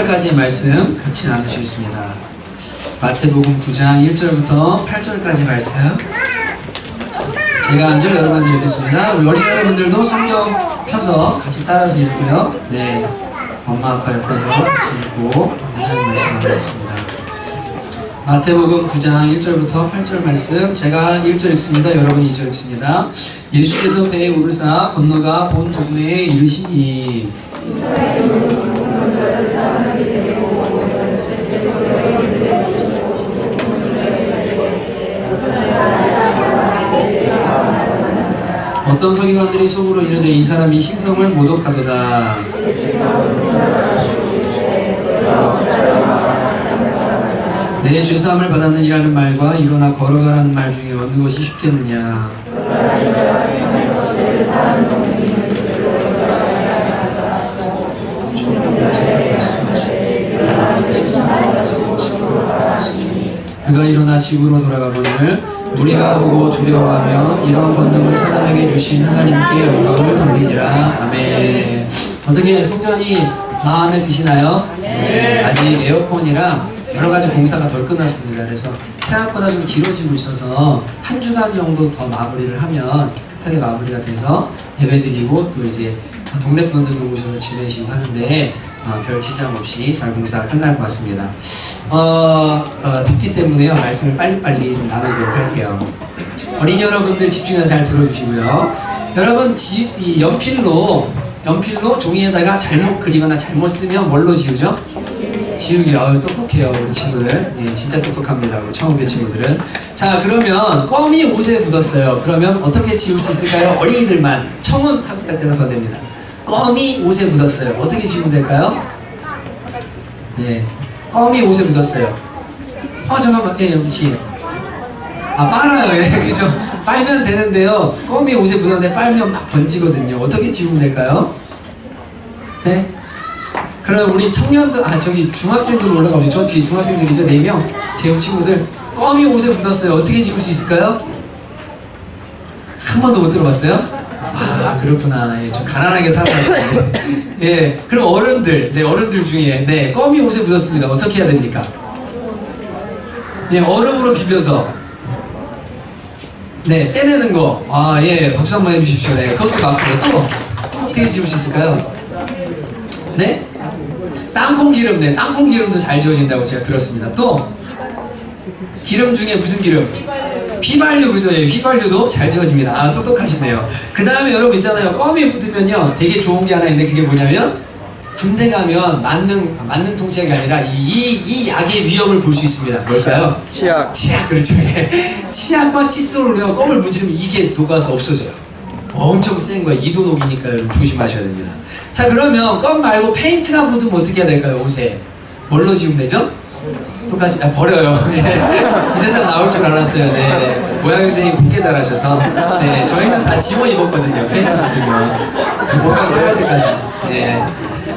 8절까지의 말씀 같이 나누시겠습니다. 마태복음 9장 1절부터 8절까지 말씀 제가 한 절 여러분 한 절 읽겠습니다. 우리 어린이 여러분들도 성경 펴서 같이 따라서 읽고요. 네, 엄마 아빠 옆에서 같이 읽고 하나님 말씀 나누겠습니다. 마태복음 9장 1절부터 8절 말씀 제가 1절 읽습니다. 여러분이 2절 읽습니다. 예수께서 배에 오르사 건너가 본 동네에 이르시니 어떤 서기관들이 속으로 이르되 이 사람이 신성을 모독하도다. 내 죄사함을 받았느니라는 말과 일어나 걸어가라는 말 중에 어느 것이 쉽겠느냐. 그가 일어나 집으로 돌아가거늘 우리가 보고 두려워하며 이러한 권능을 사람에게 주신 하나님께 영광을 돌리니라. 아멘. 어떻게 성전이 마음에 드시나요? 네. 아직 에어컨이랑 여러가지 공사가 덜 끝났습니다. 그래서 생각보다 좀 길어지고 있어서 한 주간 정도 더 마무리를 하면 깨끗하게 마무리가 돼서 예배드리고 또 이제 동네 분들도 오셔서 지내시고 하는데 별 지장 없이 잘 공사가 끝날 것 같습니다. 덥기 때문에요. 말씀을 빨리빨리 좀 나누도록 할게요. 어린이 여러분들 집중해서 잘 들어주시고요. 여러분 이 연필로 종이에다가 잘못 그리거나 잘못 쓰면 뭘로 지우죠? 지우기요. 똑똑해요 우리 친구들. 예, 진짜 똑똑합니다 우리 처음배 친구들은. 자, 그러면 껌이 옷에 묻었어요. 그러면 어떻게 지울 수 있을까요? 어린이들만 청은 하고 딱 대답하면 됩니다. 껌이 옷에 묻었어요. 어떻게 지우면 될까요? 예, 껌이 옷에 묻었어요. 잠깐만. 예, 여기씨. 빨아요. 예, 그죠? 빨면 되는데요. 껌이 옷에 묻었는데 빨면 막 번지거든요. 어떻게 지우면 될까요? 네? 그럼 우리 청년들, 저기 중학생들 올라가보시죠. 저 뒤에 중학생들이죠. 4명. 제 친구들. 껌이 옷에 묻었어요. 어떻게 지울 수 있을까요? 한 번도 못 들어봤어요? 그렇구나. 예, 좀 가난하게 살아가지고. 예, 그럼 어른들, 네, 어른들 중에, 네, 껌이 옷에 묻었습니다. 어떻게 해야 됩니까? 네, 얼음으로 비벼서, 네, 떼내는 거. 예, 박수 한번 해주십시오. 네, 그것도 맞고요. 또, 어떻게 지울 수 있을까요? 네? 땅콩 기름, 네, 땅콩 기름도 잘 지워진다고 제가 들었습니다. 또, 기름 중에 무슨 기름? 휘발유, 그죠? 예, 휘발유도 잘 지워집니다. 똑똑하시네요. 그 다음에 여러분 있잖아요. 껌이 묻으면요, 되게 좋은 게 하나 있는데 그게 뭐냐면, 군대 가면 맞는 통치약이 아니라 이 약의 위험을 볼 수 있습니다. 뭘까요? 치약, 그렇죠. 예. 치약과 칫솔로요, 껌을 묻으면 이게 녹아서 없어져요. 엄청 센 거예요. 2도 녹이니까 여러분 조심하셔야 됩니다. 자, 그러면 껌 말고 페인트가 묻으면 어떻게 해야 될까요? 옷에 뭘로 지우면 되죠? 똑같이 버려요. 이랬다 나올 줄 알았어요. 네. 모양 선생님 곱게 잘하셔서. 네, 저희는 다 지워 입었거든요. 페인트 같은 거. 목감 생활 때까지. 네.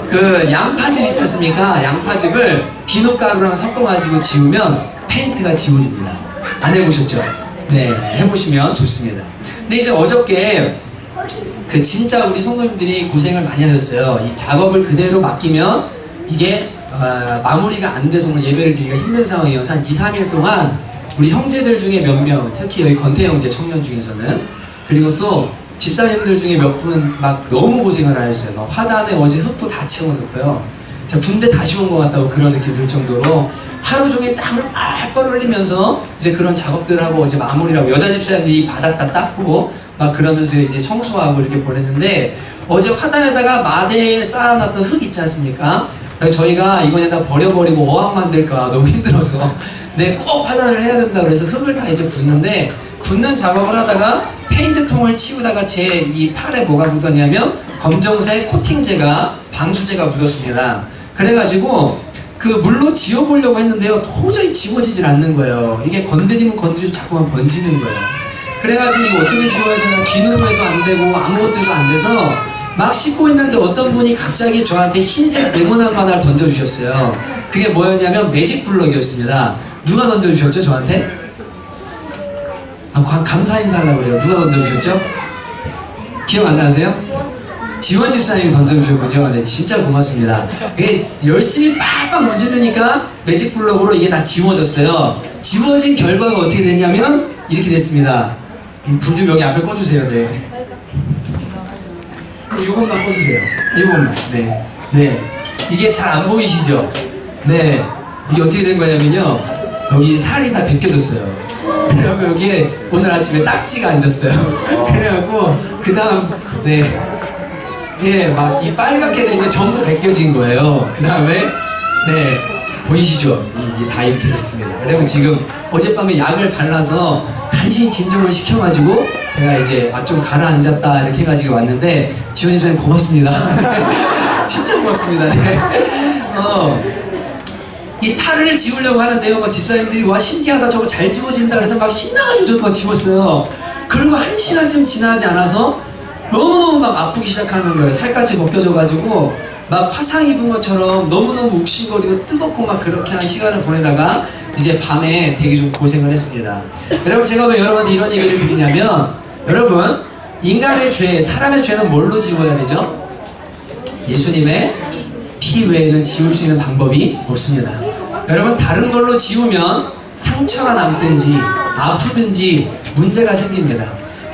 그 양파즙 있지 않습니까? 양파즙을 비눗가루랑 섞어가지고 지우면 페인트가 지워집니다. 안 해보셨죠? 네, 해보시면 좋습니다. 근데 이제 어저께 진짜 우리 성도님들이 고생을 많이 하셨어요. 이 작업을 그대로 맡기면 이게 마무리가 안 돼서 오늘 예배를 드리기가 힘든 상황이어서 한 2-3일 동안 우리 형제들 중에 몇 명, 특히 여기 건태 형제 청년 중에서는, 그리고 또 집사님들 중에 몇 분 막 너무 고생을 하셨어요. 막 화단에 어제 흙도 다 채워놓고요. 제가 군대 다시 온 것 같다고 그런 느낌 들 정도로 하루 종일 땀을 뻘뻘 흘리면서 이제 그런 작업들 하고 이제 마무리하고, 여자 집사님들이 바닥 다 닦고 막 그러면서 이제 청소하고 이렇게 보냈는데, 어제 화단에다가 마대에 쌓아놨던 흙 있지 않습니까? 저희가 이거에다 버려버리고 어항 만들까 너무 힘들어서 꼭 화단을 해야 된다 그래서 흙을 다 이제 붓는데, 붓는 작업을 하다가 페인트통을 치우다가 제 이 팔에 뭐가 묻었냐면 검정색 코팅제가, 방수제가 묻었습니다. 그래가지고 그 물로 지워보려고 했는데요, 도저히 지워지질 않는 거예요. 이게 건드리면 건드리면 자꾸만 번지는 거예요. 그래가지고 이거 어떻게 지워야 되나, 비누로 해도 안 되고 아무것도 해도 안 돼서 막 씻고 있는데 어떤 분이 갑자기 저한테 흰색 네모난 거 하나를 던져주셨어요. 그게 뭐였냐면 매직 블럭이었습니다. 누가 던져주셨죠, 저한테? 감사 인사하려고 그래요. 누가 던져주셨죠? 기억 안 나세요? 지원 집사님이 던져주셨군요. 네, 진짜 고맙습니다. 이게 열심히 빡빡 문지르니까 매직 블록으로 이게 다 지워졌어요. 지워진 결과가 어떻게 됐냐면 이렇게 됐습니다. 불 좀 여기 앞에 꺼주세요. 네. 이것만 꺼주세요. 이것만. 네. 네. 이게 잘 안 보이시죠? 네. 이게 어떻게 된 거냐면요. 여기 살이 다 벗겨졌어요. 그래갖고 여기에 오늘 아침에 딱지가 앉았어요. 그래갖고 그 다음 네. 예, 막 이 빨갛게 된 게 전부 벗겨진 거예요. 그 다음에 네. 보이시죠? 이게 다 이렇게 됐습니다. 그리고 지금 어젯밤에 약을 발라서 간신히 진정을 시켜가지고 제가 이제 좀 가라앉았다 이렇게 해가지고 왔는데 지원 집사님 고맙습니다. 진짜 고맙습니다. 네. 이 탈을 지우려고 하는데요. 막 집사님들이 와 신기하다 저거 잘 지워진다 그래서 막 신나가지고 저거 막 지웠어요. 그리고 1시간쯤 지나지 않아서 너무너무 막 아프기 시작하는 거예요. 살까지 벗겨져가지고 막 화상 입은 것처럼 너무너무 욱신거리고 뜨겁고 막 그렇게 한 시간을 보내다가 이제 밤에 되게 좀 고생을 했습니다. 여러분 제가 왜 여러분한테 이런 얘기를 드리냐면 여러분 인간의 죄, 사람의 죄는 뭘로 지워야 되죠? 예수님의 피 외에는 지울 수 있는 방법이 없습니다. 여러분 다른 걸로 지우면 상처가 남든지 아프든지 문제가 생깁니다.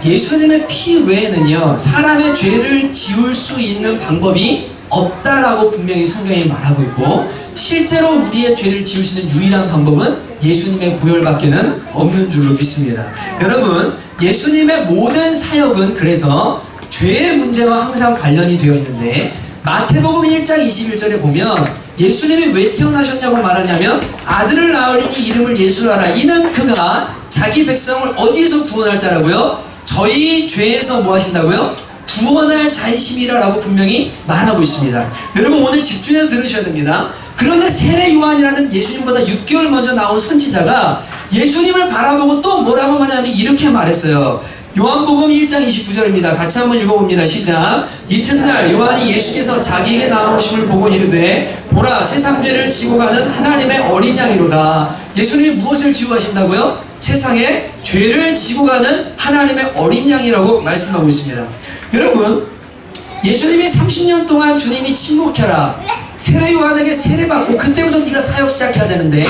예수님의 피 외에는요 사람의 죄를 지울 수 있는 방법이 없다라고 분명히 성경이 말하고 있고 실제로 우리의 죄를 지울 수 있는 유일한 방법은 예수님의 보혈밖에는 없는 줄로 믿습니다. 여러분 예수님의 모든 사역은 그래서 죄의 문제와 항상 관련이 되어 있는데 마태복음 1장 21절에 보면 예수님이 왜 태어나셨냐고 말하냐면 아들을 낳으리니 이름을 예수라 하라. 이는 그가 자기 백성을 어디에서 구원할 자라고요? 저희 죄에서 뭐 하신다고요? 구원할 자이심이라고 분명히 말하고 있습니다. 여러분 오늘 집중해서 들으셔야 됩니다. 그런데 세례 요한이라는 예수님보다 6개월 먼저 나온 선지자가 예수님을 바라보고 또 뭐라고 하냐면 이렇게 말했어요. 요한복음 1장 29절입니다. 같이 한번 읽어봅니다. 시작. 이튿날 요한이 예수께서 자기에게 나오심을 보고 이르되 보라 세상 죄를 지고 가는 하나님의 어린 양이로다. 예수님이 무엇을 지고 가신다고요? 세상에 죄를 지고 가는 하나님의 어린 양이라고 말씀하고 있습니다. 여러분 예수님이 30년 동안 주님이 침묵해라 세례 요한에게 세례받고 그때부터 네가 사역 시작해야 되는데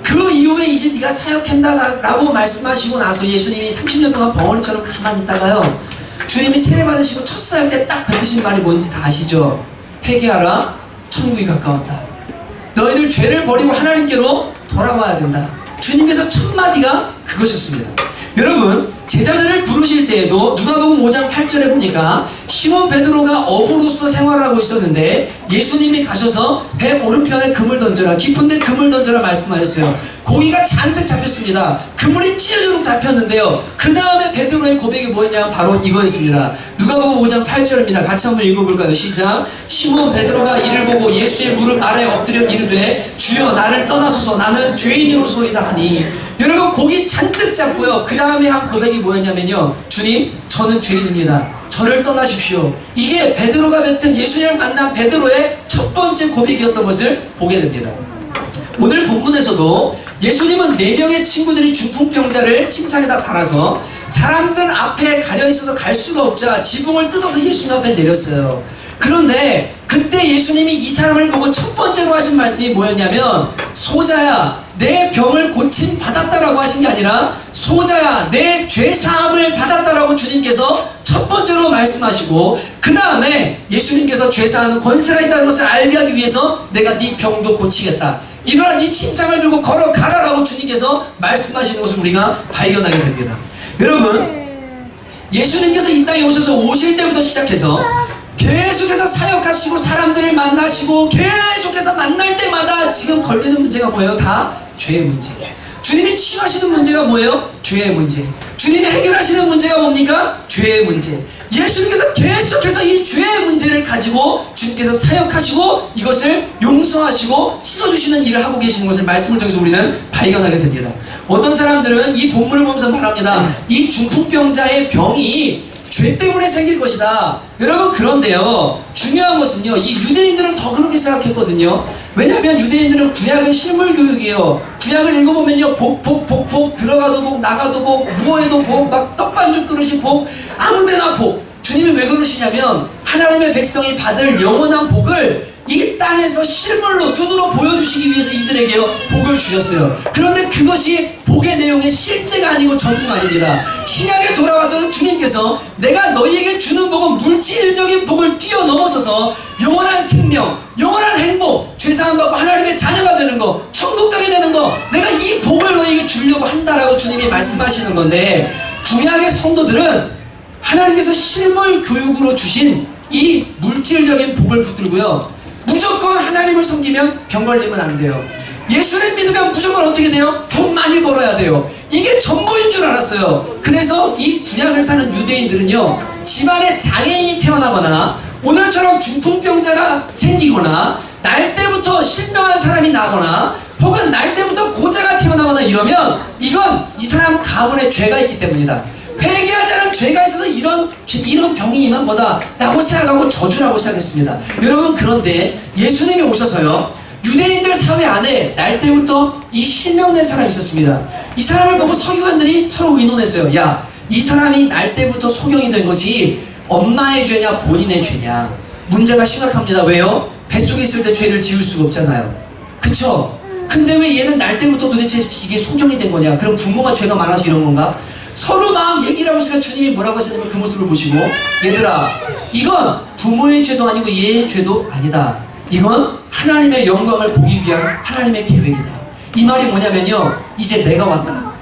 그 이후에 이제 네가 사역한다라고 말씀하시고 나서 예수님이 30년 동안 벙어리처럼 가만히 있다가요 주님이 세례받으시고 첫 사역 때 딱 뱉으신 말이 뭔지 다 아시죠? 회개하라 천국이 가까웠다. 너희들 죄를 버리고 하나님께로 돌아와야 된다. 주님께서 첫 마디가 그것이었습니다. 여러분 제자들을 부르실 때에도 누가복음 5장 8절에 보니까 시몬 베드로가 어부로서 생활하고 있었는데 예수님이 가셔서 배 오른편에 그물 던져라 깊은데 그물 던져라 말씀하셨어요. 고기가 잔뜩 잡혔습니다. 그물이 찢어지도록 잡혔는데요 그 다음에 베드로의 고백이 뭐였냐면 바로 이거였습니다. 누가복음 5장 8절입니다. 같이 한번 읽어볼까요? 시작. 시몬 베드로가 이를 보고 예수의 무릎 아래 엎드려 이르되 주여 나를 떠나소서 나는 죄인이로소이다 하니 여러분 고기 잔뜩 잡고요 그 다음에 한 고백이 뭐였냐면요 주님 저는 죄인입니다. 저를 떠나십시오. 이게 베드로가 뱉은 예수님을 만난 베드로의 첫 번째 고백이었던 것을 보게 됩니다. 오늘 본문에서도 예수님은 4명의 친구들이 중풍병자를 침상에다 달아서 사람들 앞에 가려있어서 갈 수가 없자 지붕을 뜯어서 예수님 앞에 내렸어요. 그런데 그때 예수님이 이 사람을 보고 첫 번째로 하신 말씀이 뭐였냐면 소자야 내 병을 고침 받았다라고 하신 게 아니라 소자야 내 죄사함을 받았다라고 주님께서 첫 번째로 말씀하시고 그 다음에 예수님께서 죄사하는 권세가 있다는 것을 알게 하기 위해서 내가 네 병도 고치겠다. 일어나 네 침상을 들고 걸어가라라고 주님께서 말씀하시는 것을 우리가 발견하게 됩니다. 여러분 예수님께서 이 땅에 오셔서 오실 때부터 시작해서 계속해서 사역하시고 사람들을 만나시고 계속해서 만날 때마다 지금 걸리는 문제가 뭐예요? 다 죄의 문제. 주님이 치유하시는 문제가 뭐예요? 죄의 문제. 주님이 해결하시는 문제가 뭡니까? 죄의 문제. 예수님께서 계속해서 이 죄의 문제를 가지고 주님께서 사역하시고 이것을 용서하시고 씻어주시는 일을 하고 계시는 것을 말씀을 통해서 우리는 발견하게 됩니다. 어떤 사람들은 이 본문을 보면서 말합니다. 이 중풍병자의 병이 죄 때문에 생길 것이다. 여러분 그런데요 중요한 것은요 이 유대인들은 더 그렇게 생각했거든요. 왜냐하면 유대인들은 구약은 실물교육이에요. 구약을 읽어보면요 복 들어가도 복 나가도 복 뭐해도 복 막 떡반죽 그릇이 복 아무데나 복. 주님이 왜 그러시냐면 하나님의 백성이 받을 영원한 복을 이 땅에서 실물로 눈으로 보여주시기 위해서 이들에게요 복을 주셨어요. 그런데 그것이 복의 내용의 실제가 아니고 전부가 아닙니다. 신약에 돌아와서는 주님께서 내가 너희에게 주는 복은 물질적인 복을 뛰어넘어서서 영원한 생명, 영원한 행복, 죄사함 받고 하나님의 자녀가 되는 거, 천국 가게 되는 거, 내가 이 복을 너희에게 주려고 한다라고 주님이 말씀하시는 건데, 구약의 성도들은 하나님께서 실물 교육으로 주신 이 물질적인 복을 붙들고요, 무조건 하나님을 섬기면 병 걸리면 안 돼요. 예수를 믿으면 무조건 어떻게 돼요? 돈 많이 벌어야 돼요. 이게 전부인 줄 알았어요. 그래서 이 구약을 사는 유대인들은요, 집안에 장애인이 태어나거나 오늘처럼 중풍병자가 생기거나 날 때부터 신명한 사람이 나거나 혹은 날 때부터 고자가 태어나거나 이러면 이건 이 사람 가문에 죄가 있기 때문이다. 회개하지 않은 죄가 있어서 이런 병이 임한 거다 라고 생각하고 저주라고 생각했습니다. 여러분, 그런데 예수님이 오셔서요, 유대인들 사회 안에 날 때부터 이 실명된 사람이 있었습니다. 이 사람을 보고 서기관들이 서로 의논했어요. 야, 이 사람이 날 때부터 소경이 된 것이 엄마의 죄냐 본인의 죄냐. 문제가 심각합니다. 왜요? 뱃속에 있을 때 죄를 지을 수가 없잖아요. 그쵸? 근데 왜 얘는 날 때부터 도대체 이게 소경이 된 거냐? 그럼 부모가 죄가 많아서 이런 건가? 서로 막 얘기를 하고 있으니까 주님이 뭐라고 하시냐면 그 모습을 보시고, 얘들아, 이건 부모의 죄도 아니고 얘의 죄도 아니다. 이건 하나님의 영광을 보기 위한 하나님의 계획이다. 이 말이 뭐냐면요, 이제 내가 왔다.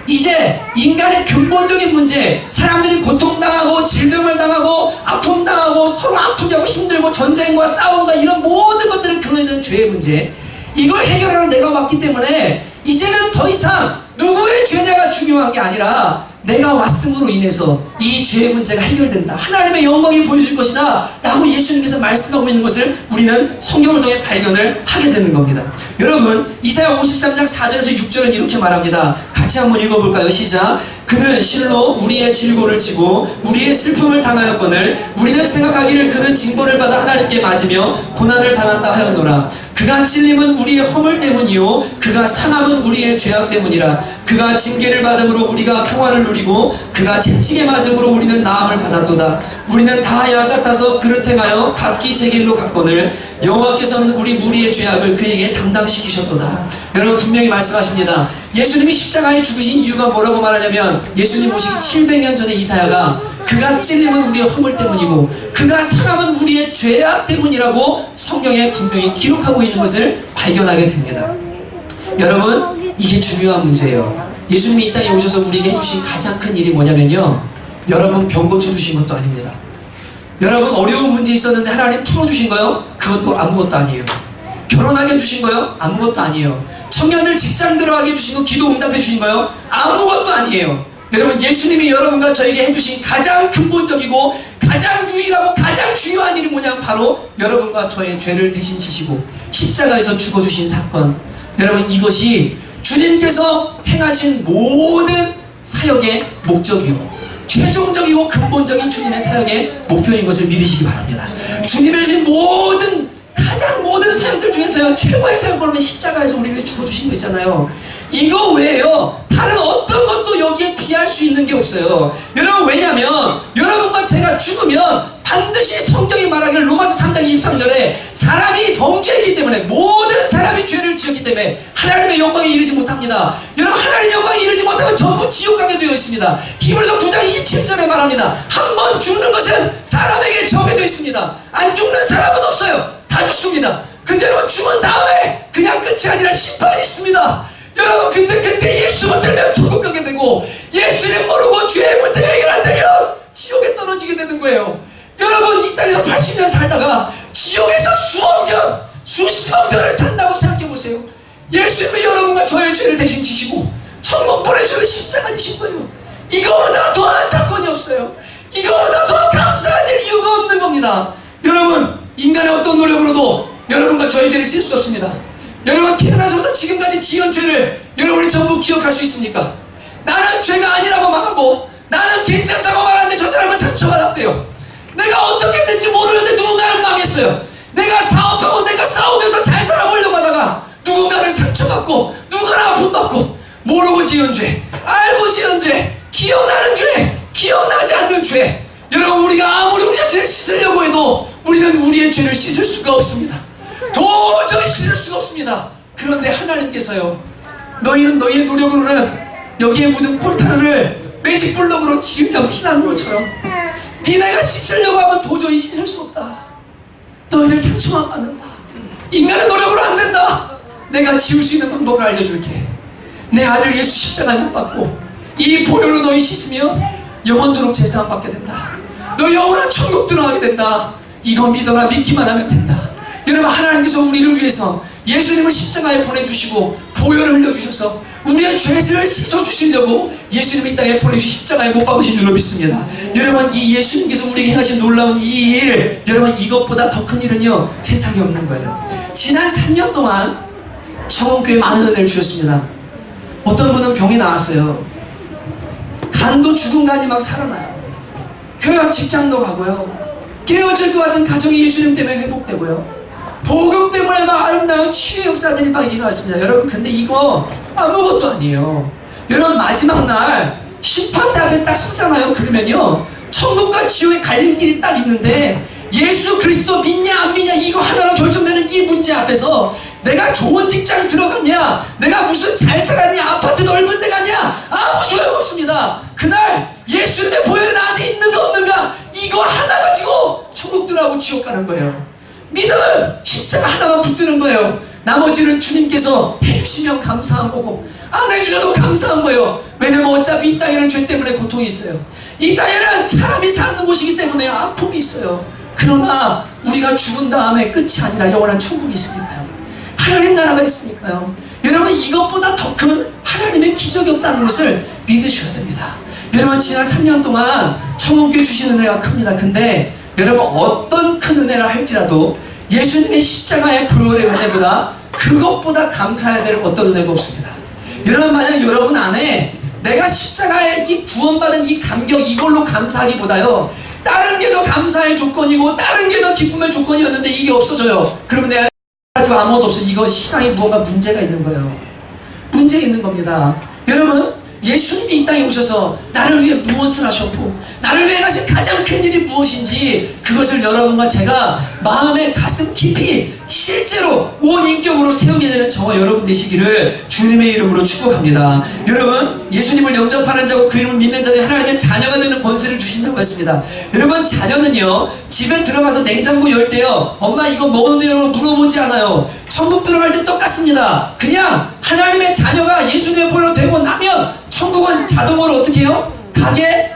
이제 인간의 근본적인 문제, 사람들이 고통당하고 질병을 당하고 아픔 당하고 서로 아프게 하고 힘들고 전쟁과 싸움과 이런 모든 것들을 근원있는 죄의 문제, 이걸 해결하러 내가 왔기 때문에 이제는 더 이상 누구의 죄냐가 중요한 게 아니라 내가 왔음으로 인해서 이 죄의 문제가 해결된다, 하나님의 영광이 보여줄 것이다 라고 예수님께서 말씀하고 있는 것을 우리는 성경을 통해 발견을 하게 되는 겁니다. 여러분, 이사야 53장 4절에서 6절은 이렇게 말합니다. 같이 한번 읽어볼까요? 시작. 그는 실로 우리의 질고를 치고 우리의 슬픔을 당하였거늘 우리는 생각하기를 그는 징벌을 받아 하나님께 맞으며 고난을 당한다 하였노라. 그가 찔림은 우리의 허물 때문이요 그가 상함은 우리의 죄악 때문이라. 그가 징계를 받음으로 우리가 평화를 누리고 그가 채찍에 맞음으로 우리는 나음을 받았도다. 우리는 다 양 같아서 그릇 행하여 각기 제 길로 갔거늘 여호와께서는 우리 무리의 죄악을 그에게 담당시키셨도다. 여러분, 분명히 말씀하십니다. 예수님이 십자가에 죽으신 이유가 뭐라고 말하냐면, 예수님 오시기 700년 전에 이사야가 그가 찔림은 우리의 허물 때문이고 그가 상함은 우리의 죄악 때문이라고 성경에 분명히 기록하고 있는 것을 발견하게 됩니다. 여러분, 이게 중요한 문제예요. 예수님이 이 땅에 오셔서 우리에게 해주신 가장 큰 일이 뭐냐면요, 여러분 병 고쳐주신 것도 아닙니다. 여러분 어려운 문제 있었는데 하나님 풀어주신 거요? 그것도 아무것도 아니에요. 결혼하게 해주신 거요? 아무것도 아니에요. 청년들 직장 들어가게 해주신 거, 기도 응답해 주신 거요? 아무것도 아니에요. 여러분, 예수님이 여러분과 저에게 해주신 가장 근본적이고 가장 유일하고 가장 중요한 일이 뭐냐면 바로 여러분과 저의 죄를 대신 지시고 십자가에서 죽어주신 사건. 여러분, 이것이 주님께서 행하신 모든 사역의 목적이요 최종적이고 근본적인 주님의 사역의 목표인 것을 믿으시기 바랍니다. 주님이 해주신 가장 모든 사역들 중에서요, 최고의 사역을 그러면 십자가에서 우리를 죽어주신 거 있잖아요. 이거 외에요 다른 어떤 것도 여기에 비할 수 있는 게 없어요. 여러분, 왜냐면 여러분과 제가 죽으면 반드시 성경이 말하기를 로마서 3장 23절에 사람이 범죄했기 때문에, 모든 사람이 죄를 지었기 때문에 하나님의 영광에 이르지 못합니다. 여러분, 하나님의 영광에 이르지 못하면 전부 지옥 가게 되어 있습니다. 히브리서 9장 27절에 말합니다. 한 번 죽는 것은 사람에게 정해져 있습니다. 안 죽는 사람은 없어요. 다 죽습니다. 근데 여러분, 죽은 다음에 그냥 끝이 아니라 심판이 있습니다. 여러분, 근데 그때 예수 못 들면 천국 가게 되고, 예수님 모르고 죄의 문제가 해결 안 되면 지옥에 떨어지게 되는 거예요. 여러분, 이 땅에서 80년 살다가 지옥에서 수억 년, 수십억 년을 산다고 생각해 보세요. 예수님이 여러분과 저의 죄를 대신 지시고 천국 보내주는 십자가이신 거예요. 이거보다 더한 사건이 없어요. 이거보다 더 감사해야 될 이유가 없는 겁니다. 여러분, 인간의 어떤 노력으로도 여러분과 저의 죄를 쓸 수 없습니다. 여러분, 태어나서부터 지금까지 지은 죄를 여러분이 전부 기억할 수 있습니까? 나는 죄가 아니라고 말하고 나는 괜찮다고 말하는데 저 사람은 상처받았대요. 내가 어떻게 했는지 모르는데 누군가를 망했어요. 내가 사업하고 내가 싸우면서 잘 살아보려고 하다가 누군가를 상처받고 누군가를 아픔받고, 모르고 지은 죄, 알고 지은 죄, 기억나는 죄, 기억나지 않는 죄. 여러분, 우리가 아무리 우리 자신을 씻으려고 해도 그런데 하나님께서요, 너희는 너희의 노력으로는 여기에 묻은 콜타를 매직블럭으로 지으면 피나는 것처럼 니네가 씻으려고 하면 도저히 씻을 수 없다. 너희를 상처만 받는다. 인간의 노력으로 안 된다. 내가 지울 수 있는 방법을 알려줄게. 내 아들 예수 십자가에 못 박고 이 보혈로 너희 씻으면 영원토록 제사함 받게 된다. 너 영원한 천국 들어가게 된다. 이거 믿어라. 믿기만 하면 된다. 여러분, 하나님께서 우리를 위해서 예수님을 십자가에 보내주시고 보혈을 흘려주셔서 우리의 죄를 씻어주시려고 예수님이 이 땅에 보내주신 십자가에 못 박으신 줄로 믿습니다. 여러분, 이 예수님께서 우리에게 하신 놀라운 이 일, 여러분, 이것보다 더 큰 일은요 세상에 없는 거예요. 지난 3년 동안 청원교회에 많은 은혜를 주셨습니다. 어떤 분은 병이 나왔어요. 간도 죽은 간이 막 살아나요. 교회 와서 직장도 가고요. 깨어질 것 같은 가정이 예수님 때문에 회복되고요. 복음 때문에 막 아름다운 치유의 역사들이 막 일어났습니다. 여러분, 근데 이거 아무것도 아니에요. 여러분, 마지막 날 심판대 앞에 딱 서잖아요. 그러면요, 천국과 지옥의 갈림길이 딱 있는데 예수 그리스도 믿냐 안 믿냐 이거 하나로 결정되는 이 문제 앞에서 내가 좋은 직장 들어갔냐, 내가 무슨 잘 살았냐, 아파트 넓은 데 갔냐, 아무 소용없습니다. 그날 예수님의 보혈이 나한테 있는가 없는가 이거 하나 가지고 천국 들어가고 지옥 가는 거예요. 믿음은 십자가 하나만 붙드는 거예요. 나머지는 주님께서 해주시면 감사한 거고 안 해주셔도 감사한 거예요. 왜냐면 어차피 이 땅에는 죄 때문에 고통이 있어요. 이 땅에는 사람이 사는 곳이기 때문에 아픔이 있어요. 그러나 우리가 죽은 다음에 끝이 아니라 영원한 천국이 있으니까요. 하나님 나라가 있으니까요. 여러분, 이것보다 더 큰 하나님의 기적이 없다는 것을 믿으셔야 됩니다. 여러분, 지난 3년 동안 청원교회 주신 은혜가 큽니다. 근데 여러분, 어떤 큰 은혜라 할지라도 예수님의 십자가의 보혈의 은혜보다 그것보다 감사해야 될 어떤 은혜가 없습니다. 여러분, 만약 여러분 안에 내가 십자가에 이 구원받은 이 감격 이걸로 감사하기보다요 다른 게 더 감사의 조건이고 다른 게 더 기쁨의 조건이었는데 이게 없어져요. 그러면 내가 가지고 아무것도 없어요. 이거 신앙에 무언가 문제가 있는 거예요. 문제 있는 겁니다. 여러분, 예수님이 이 땅에 오셔서 나를 위해 무엇을 하셨고 나를 위해 하신 가장 큰 일이 무엇인지 그것을 여러분과 제가 마음의 가슴 깊이 실제로 온 인격으로 세우게 되는 저와 여러분 되시기를 주님의 이름으로 축복합니다. 여러분, 예수님을 영접하는 자고 그 이름을 믿는 자들이 하나님의 자녀가 되는 권세를 주신다고 했습니다. 여러분, 자녀는요 집에 들어가서 냉장고 열 때요 엄마 이거 먹었네요 물어보지 않아요. 천국 들어갈 때 똑같습니다. 그냥 하나님의 자녀가 예수님의 보혈로 되고 나면 천국은 자동으로 어떻게 해요? 가게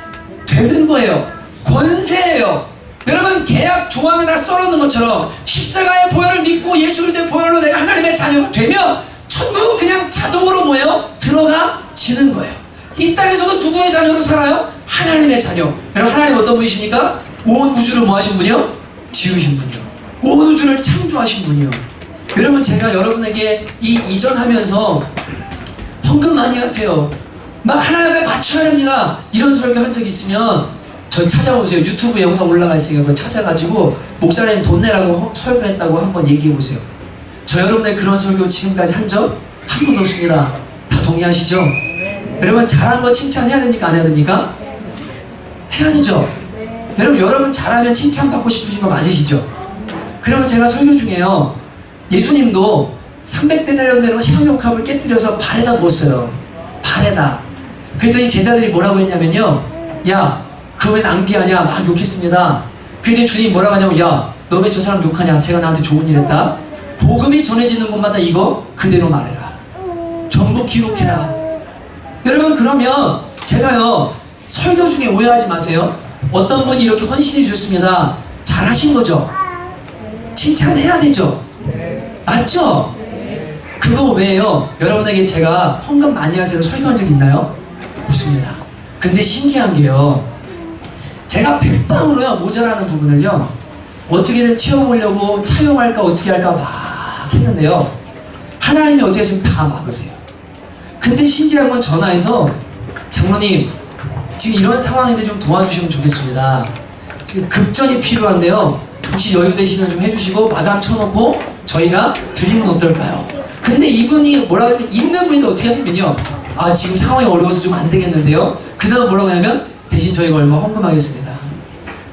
되는 거예요. 권세예요. 여러분, 계약 조항에다 써놓는 것처럼 십자가의 보혈을 믿고 예수님의 보혈로 내가 하나님의 자녀가 되면 천국은 그냥 자동으로 뭐예요? 들어가지는 거예요. 이 땅에서도 누구의 자녀로 살아요? 하나님의 자녀. 여러분, 하나님 어떤 분이십니까? 온 우주를 뭐 하신 분이요? 지으신 분이요. 온 우주를 창조하신 분이요. 여러분, 제가 여러분에게 이전하면서 헌금 많이 하세요, 막 하나님 앞에 바쳐야 됩니다, 이런 설교 한 적 있으면 저 찾아오세요. 유튜브 영상 올라가 있으니까 그거 찾아가지고 목사님 돈 내라고 설교했다고 한번 얘기해보세요. 저 여러분의 그런 설교 지금까지 한 적 한 번도 없습니다. 다 동의하시죠? 여러분, 잘한 거 칭찬해야 됩니까? 안 해야 됩니까? 해야 되죠? 여러분 잘하면 칭찬받고 싶으신 거 맞으시죠? 그러면 제가 설교 중에요 예수님도 300데나리온 되는 향유컵을 깨뜨려서 발에다 부었어요. 발에다. 그랬더니 제자들이 뭐라고 했냐면요, 야, 그거 왜 낭비하냐 막 욕했습니다. 그랬더니 주님이 뭐라고 하냐면, 야, 너 왜 저 사람 욕하냐, 제가 나한테 좋은 일 했다. 복음이 전해지는 곳마다 이거 그대로 말해라. 전부 기록해라. 여러분, 그러면 제가요 설교 중에 오해하지 마세요. 어떤 분이 이렇게 헌신해 주셨습니다. 잘하신 거죠? 칭찬해야 되죠? 맞죠? 그거 왜요? 여러분에게 제가 헌금 많이 하세요 설교한 적 있나요? 없습니다. 근데 신기한 게요, 제가 백방으로요 모자라는 부분을요 어떻게든 채워보려고 차용할까 어떻게 할까 막 했는데요 하나님이 어떻게 지금 다 막으세요. 근데 신기한 건 전화해서 장로님 지금 이런 상황인데 좀 도와주시면 좋겠습니다. 지금 급전이 필요한데요 혹시 여유 되시면 좀 해주시고 마감 쳐놓고 저희가 드리면 어떨까요? 근데 이분이 뭐라고 하면, 있는 분이 어떻게 하냐면요, 아 지금 상황이 어려워서 좀 안 되겠는데요, 그 다음 뭐라고 하냐면 대신 저희가 얼마 헌금하겠습니다.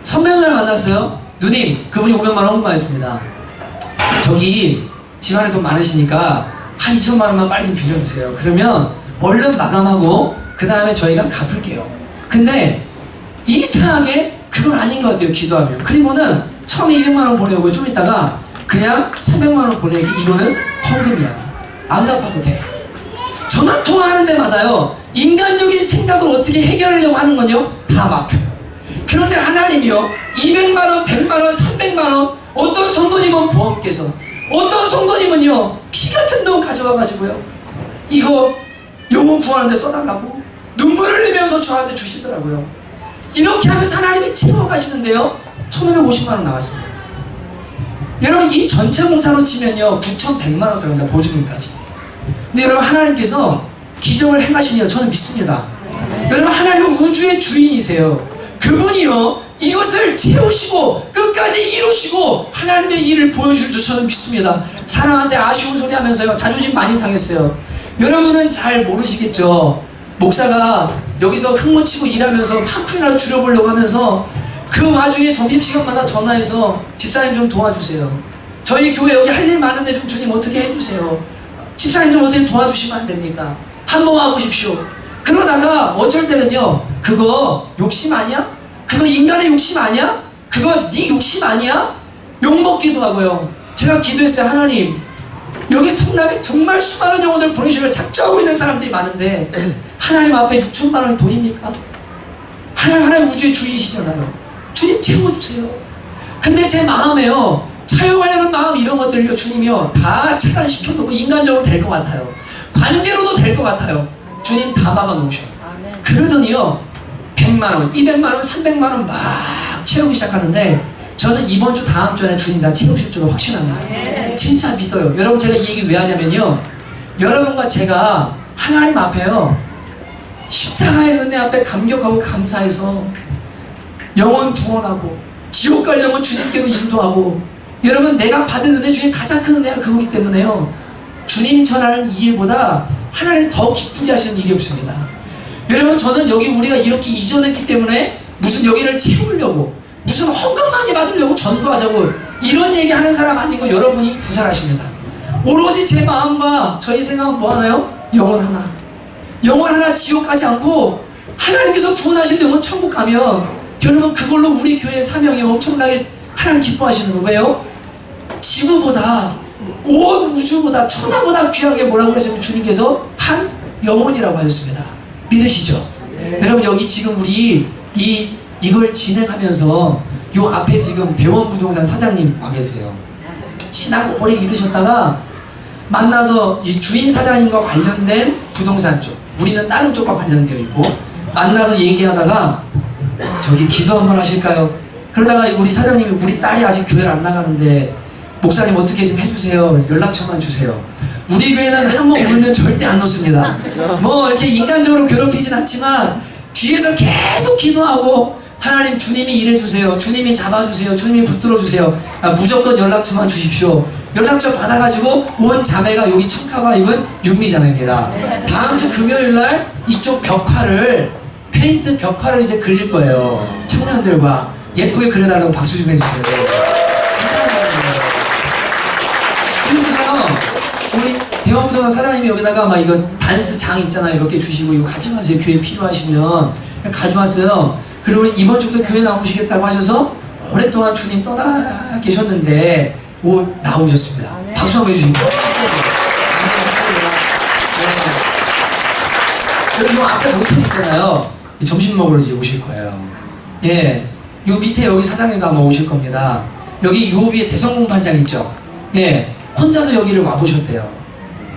선배님을 만났어요. 누님, 그분이 500만 원 헌금하겠습니다. 저기 집안에 돈 많으시니까 한 2천만 원만 빨리 좀 빌려주세요. 그러면 얼른 마감하고 그 다음에 저희가 갚을게요. 근데 이상하게 그건 아닌 것 같아요. 기도하면. 그리고는 처음에 200만 원 보내고 좀 있다가 그냥 300만 원 보내기. 이거는 헌금이야. 안 갚아도 돼. 전화 통화하는 데마다요, 인간적인 생각을 어떻게 해결하려고 하는 건요, 다 막혀요. 그런데 하나님이요, 200만 원, 100만 원, 300만 원, 어떤 성도님은 부업께서, 어떤 성도님은요, 피 같은 돈 가져와가지고요, 이거 영혼 구하는데 써달라고 눈물을 흘리면서 저한테 주시더라고요. 이렇게 하면서 하나님이 채워가시는데요, 1550만 원 나왔습니다. 여러분, 이 전체 봉사로 치면요, 9100만 원 들어갑니다. 보증금까지. 근데 여러분, 하나님께서 기적을 행하시냐, 저는 믿습니다. 여러분, 하나님은 우주의 주인이세요. 그분이요, 이것을 채우시고 끝까지 이루시고 하나님의 일을 보여줄 줄 저는 믿습니다. 사람한테 아쉬운 소리 하면서요, 자존심 많이 상했어요. 여러분은 잘 모르시겠죠. 목사가 여기서 흙묻히고 일하면서 한 푼이라도 줄여보려고 하면서 그 와중에 점심시간마다 전화해서 집사님 좀 도와주세요. 저희 교회 여기 할 일 많은데 좀 주님 어떻게 해주세요. 집사님 좀 어떻게 도와주시면 안 됩니까? 한번 와보십시오. 그러다가 어쩔 때는요, 그거 욕심 아니야? 그거 인간의 욕심 아니야? 그거 네 욕심 아니야? 욕먹기도 하고요. 제가 기도했어요. 하나님, 여기 성남에 정말 수많은 영혼들 보내주시려 작정하고 있는 사람들이 많은데 하나님 앞에 6천만 원이 돈입니까? 하나님 우주의 주인이시잖아요. 주님 채워주세요. 근데 제 마음에요, 사용하려는 마음, 이런 것들요, 주님이요, 다 차단시켜놓고 인간적으로 될 것 같아요. 관계로도 될 것 같아요. 주님 다 막아놓으셔. 그러더니요, 100만원, 200만원, 300만원 막 채우기 시작하는데 저는 이번 주 다음 주에 주님 다 채우실 줄로 확신합니다. 진짜 믿어요. 여러분, 제가 이 얘기 왜 하냐면요, 여러분과 제가 하나님 앞에요, 십자가의 은혜 앞에 감격하고 감사해서 영혼 구원하고 지옥 갈 영혼 주님께로 인도하고, 여러분, 내가 받은 은혜 중에 가장 큰 은혜가 그거기 때문에요, 주님 전하는 이 일보다 하나님 더 기쁘게 하시는 일이 없습니다. 여러분, 저는 여기 우리가 이렇게 이전했기 때문에 무슨 여기를 채우려고, 무슨 헌금 많이 받으려고 전도하자고 이런 얘기 하는 사람 아닌 거 여러분이 더 잘 아십니다. 오로지 제 마음과 저희 생각은 뭐 하나요? 영혼 하나. 영혼 하나 지옥 가지 않고 하나님께서 구원하신 영혼 천국 가면 여러분, 그걸로 우리 교회의 사명이 엄청나게 하나님 기뻐하시는 거예요. 지구보다, 온 우주보다, 천하보다 귀하게 뭐라고 그러셨냐면 주님께서 한 영혼이라고 하셨습니다. 믿으시죠? 여러분, 여기 지금 우리 이걸 진행하면서 요 앞에 지금 대원부동산 사장님 와 계세요. 신앙 오래 이르셨다가 만나서 이 주인 사장님과 관련된 부동산 쪽, 우리는 다른 쪽과 관련되어 있고, 만나서 얘기하다가 저기 기도 한번 하실까요? 그러다가 우리 사장님이 우리 딸이 아직 교회를 안 나가는데 목사님 어떻게 좀 해주세요. 연락처만 주세요. 우리 교회는 한번 울면 절대 안 놓습니다. 뭐 이렇게 인간적으로 괴롭히진 않지만 뒤에서 계속 기도하고, 하나님 주님이 일해주세요. 주님이 잡아주세요. 주님이 붙들어주세요. 무조건 연락처만 주십시오. 연락처 받아가지고 온 자매가 여기 청카바 입은 윤미자매입니다. 다음 주 금요일날 이쪽 벽화를, 페인트 벽화를 이제 그릴 거예요. 청년들과 예쁘게 그려달라고 박수 좀 해주세요. 그래서 우리 대원부동산 사장님이 여기다가 막 이거 단스 장 있잖아요. 몇 개 주시고 이거 가져가세요. 교회 필요하시면. 가져왔어요. 그리고 이번 주부터 교회 나오시겠다고 하셔서 오랫동안 주님 떠나 계셨는데 나오셨습니다. 박수 한번 해주시고. 그리고 이 앞에 호텔 있잖아요. 점심 먹으러 이제 오실 거예요. 예. 요 밑에 여기 사장님도 아마 오실 겁니다. 여기 요 위에 대성공판장 있죠? 예. 혼자서 여기를 와보셨대요.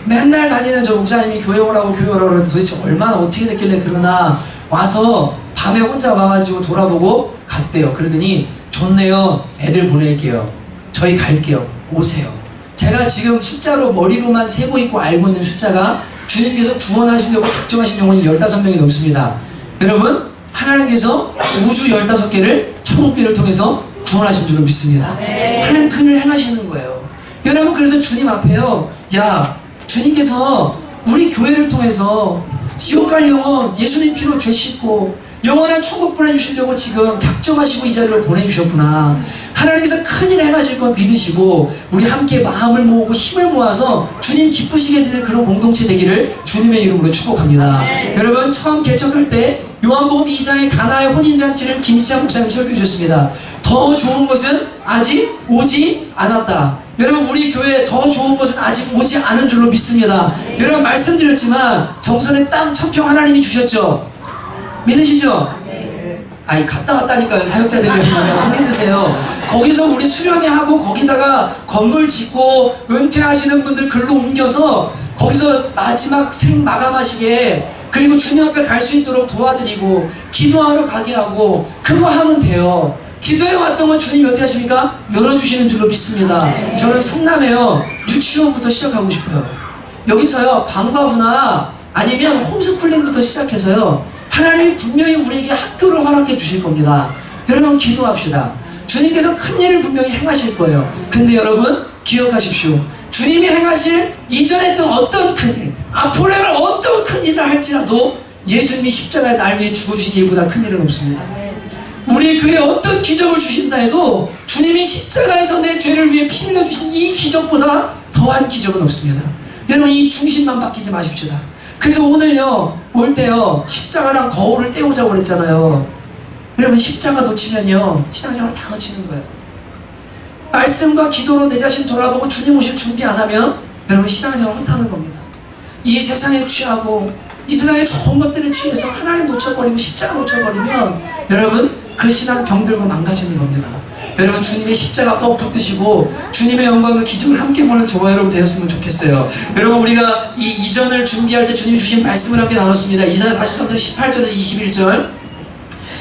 맨날 다니는 저 목사님이 교회 오라고 그러는데 도대체 얼마나 어떻게 됐길래 그러나 와서 밤에 혼자 와가지고 돌아보고 갔대요. 그러더니 좋네요. 애들 보낼게요. 저희 갈게요. 오세요. 제가 지금 숫자로 머리로만 세고 있고 알고 있는 숫자가 주님께서 구원하시려고 작정하신 영혼이 15명이 넘습니다. 여러분, 하나님께서 우주 15개를 천국교회를 통해서 구원하신 줄로 믿습니다. 하나님 그 일 행하시는 거예요. 여러분, 그래서 주님 앞에요, 야, 주님께서 우리 교회를 통해서 지옥 갈 영혼 예수님 피로 죄 씻고 영원한 천국 보내주시려고 지금 작정하시고 이 자리로 보내주셨구나. 하나님께서 큰일 행하실 걸 믿으시고 우리 함께 마음을 모으고 힘을 모아서 주님 기쁘시게 되는 그런 공동체 되기를 주님의 이름으로 축복합니다. 여러분, 처음 개척할 때 요한복음 2장의 가나의 혼인잔치를 김시장 목사님 설교해 주셨습니다. 더 좋은 것은 아직 오지 않았다. 여러분, 우리 교회에 더 좋은 것은 아직 오지 않은 줄로 믿습니다. 여러분, 말씀드렸지만 정선의 땅 1000평 하나님이 주셨죠? 믿으시죠? 아니, 갔다 왔다니까요. 사역자들이 안 믿으세요. 거기서 우리 수련회 하고 거기다가 건물 짓고 은퇴하시는 분들 글로 옮겨서 거기서 마지막 생 마감하시게, 그리고 주님 앞에 갈 수 있도록 도와드리고 기도하러 가게 하고, 그거 하면 돼요. 기도해 왔던 건 주님이 어떻게 하십니까? 열어주시는 줄로 믿습니다. 저는 성남에요, 유치원부터 시작하고 싶어요. 여기서요, 방과 후나 아니면 홈스쿨링부터 시작해서요, 하나님이 분명히 우리에게 학교를 허락해 주실 겁니다. 여러분, 기도합시다. 주님께서 큰 일을 분명히 행하실 거예요. 근데 여러분, 기억하십시오. 주님이 행하실 이전에 했던 어떤 큰 일, 앞으로 할 어떤 큰 일을 할지라도 예수님이 십자가에 날 위해 죽어주신 일보다 큰 일은 없습니다. 우리 교회에 어떤 기적을 주신다 해도 주님이 십자가에서 내 죄를 위해 피 흘려주신 이 기적보다 더한 기적은 없습니다. 여러분, 이 중심만 바뀌지 마십시다. 그래서 오늘요, 올 때요, 십자가랑 거울을 떼오자고 그랬잖아요. 여러분, 십자가 놓치면요, 신앙생활 다 놓치는 거예요. 말씀과 기도로 내 자신 돌아보고 주님 오실 준비 안 하면 여러분, 신앙생활 헛하는 겁니다. 이 세상에 취하고 이 세상의 좋은 것들에 취해서 하나님 놓쳐버리고 십자가 놓쳐버리면 여러분, 그 신앙 병들고 망가지는 겁니다. 여러분, 주님의 십자가 꼭 붙드시고 주님의 영광과 기적을 함께 보는 저와 여러분 되었으면 좋겠어요. 여러분, 우리가 이 이전을 준비할 때 주님이 주신 말씀을 함께 나눴습니다. 이사야 43장 18절에서 21절